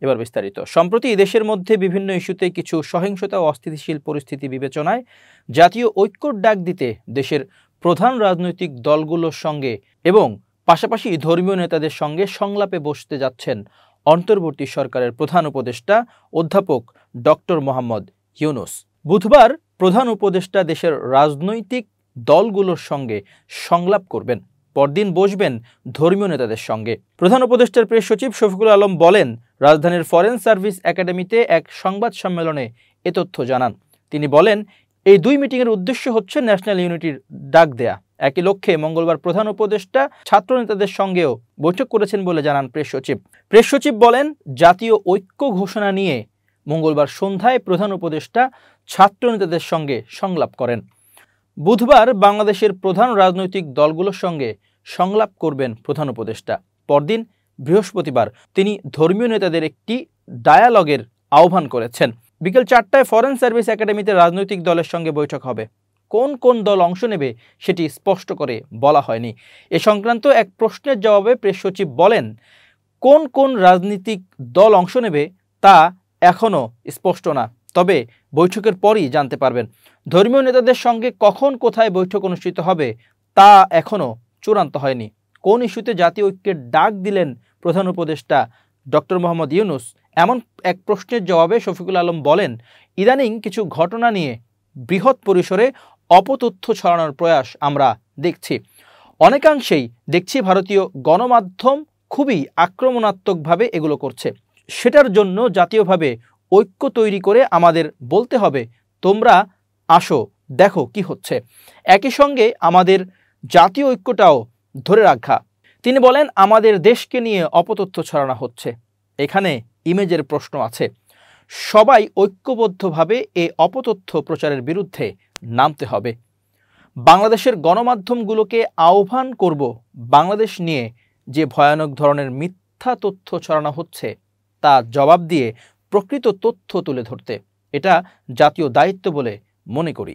এবার বিস্তারিত। সম্প্রতি দেশের মধ্যে বিভিন্ন ইস্যুতে কিছু সহিংসতা ও অস্থিতিশীল পরিস্থিতি বিবেচনায় জাতীয় ঐক্যর ডাক দিতে দেশের প্রধান রাজনৈতিক দলগুলোর সঙ্গে এবং পাশাপাশি ধর্মীয় নেতাদের সঙ্গে সংলাপে বসতে যাচ্ছেন অন্তর্বর্তী সরকারের প্রধান উপদেষ্টা অধ্যাপক ডক্টর মোহাম্মদ ইউনূস। বুধবার প্রধান উপদেষ্টা দেশের রাজনৈতিক দলগুলোর সঙ্গে সংলাপ করবেন, পরদিন বসবেন ধর্মীয় নেতাদের সঙ্গে। প্রধান উপদেষ্টার প্রেস সচিব শফিকুল আলম বলেন, রাজধানীর ফরেন সার্ভিস একাডেমিতে এক সংবাদ সম্মেলনে এ তথ্য জানান। তিনি বলেন, এই দুই মিটিংয়ের উদ্দেশ্য হচ্ছে ন্যাশনাল ইউনিটির ডাক দেয়া। একই লক্ষ্যে মঙ্গলবার প্রধান উপদেষ্টা ছাত্র নেতাদের সঙ্গেও বৈঠক করেছেন বলে জানান প্রেস সচিব। প্রেস সচিব বলেন, জাতীয় ঐক্য ঘোষণা নিয়ে মঙ্গলবার সন্ধ্যায় প্রধান উপদেষ্টা ছাত্র নেতাদের সঙ্গে সংলাপ করেন। বুধবার বাংলাদেশের প্রধান রাজনৈতিক দলগুলোর সঙ্গে সংলাপ করবেন প্রধান উপদেষ্টা। পরদিন বৃহস্পতিবার তিনি ধর্মীয় নেতাদের একটি ডায়ালগের আহ্বান করেছেন। বিকেল 4টায় ফরেন সার্ভিস একাডেমিতে রাজনৈতিক দলের সঙ্গে বৈঠক হবে। কোন কোন দল অংশ নেবে সেটি স্পষ্ট করে বলা হয়নি। এ সংক্রান্ত এক প্রশ্নের জবাবে প্রেস সচিব বলেন, কোন কোন রাজনৈতিক দল অংশ নেবে তা এখনও স্পষ্ট না, তবে বৈঠকের পরই জানতে পারবেন। ধর্মীয় নেতাদের সঙ্গে কখন কোথায় বৈঠক অনুষ্ঠিত হবে তা এখনও চূড়ান্ত হয়নি। কোন ইস্যুতে জাতীয় ঐক্যের ডাক দিলেন প্রধান উপদেষ্টা ডক্টর মোহাম্মদ ইউনূস, এমন এক প্রশ্নের জবাবে শফিকুল আলম বলেন, ইদানিং কিছু ঘটনা নিয়ে বৃহৎ পরিসরে অপতথ্য ছড়ানোর প্রয়াস আমরা দেখছি। অনেকাংশেই দেখছি ভারতীয় গণমাধ্যম খুবই আক্রমণাত্মকভাবে এগুলো করছে। সেটার জন্য জাতীয়ভাবে ঐক্য তৈরি করে আমাদের বলতে হবে, তোমরা আসো দেখো কি হচ্ছে, একই সঙ্গে আমাদের জাতীয় ঐক্যটাও ধরে রাখা। তিনি বলেন, আমাদের দেশকে নিয়ে অপতথ্য ছড়ানো হচ্ছে, এখানে ইমেজের প্রশ্ন আছে। সবাই ঐক্যবদ্ধভাবে এই অপতথ্য প্রচারের বিরুদ্ধে নামতে হবে। বাংলাদেশের গণমাধ্যমগুলোকে আহ্বান করব, বাংলাদেশ নিয়ে যে ভয়ানক ধরনের মিথ্যা তথ্য ছড়ানো হচ্ছে তা জবাব দিয়ে প্রকৃত তথ্য তুলে ধরতে। এটা জাতীয় দায়িত্ব বলে মনে করি।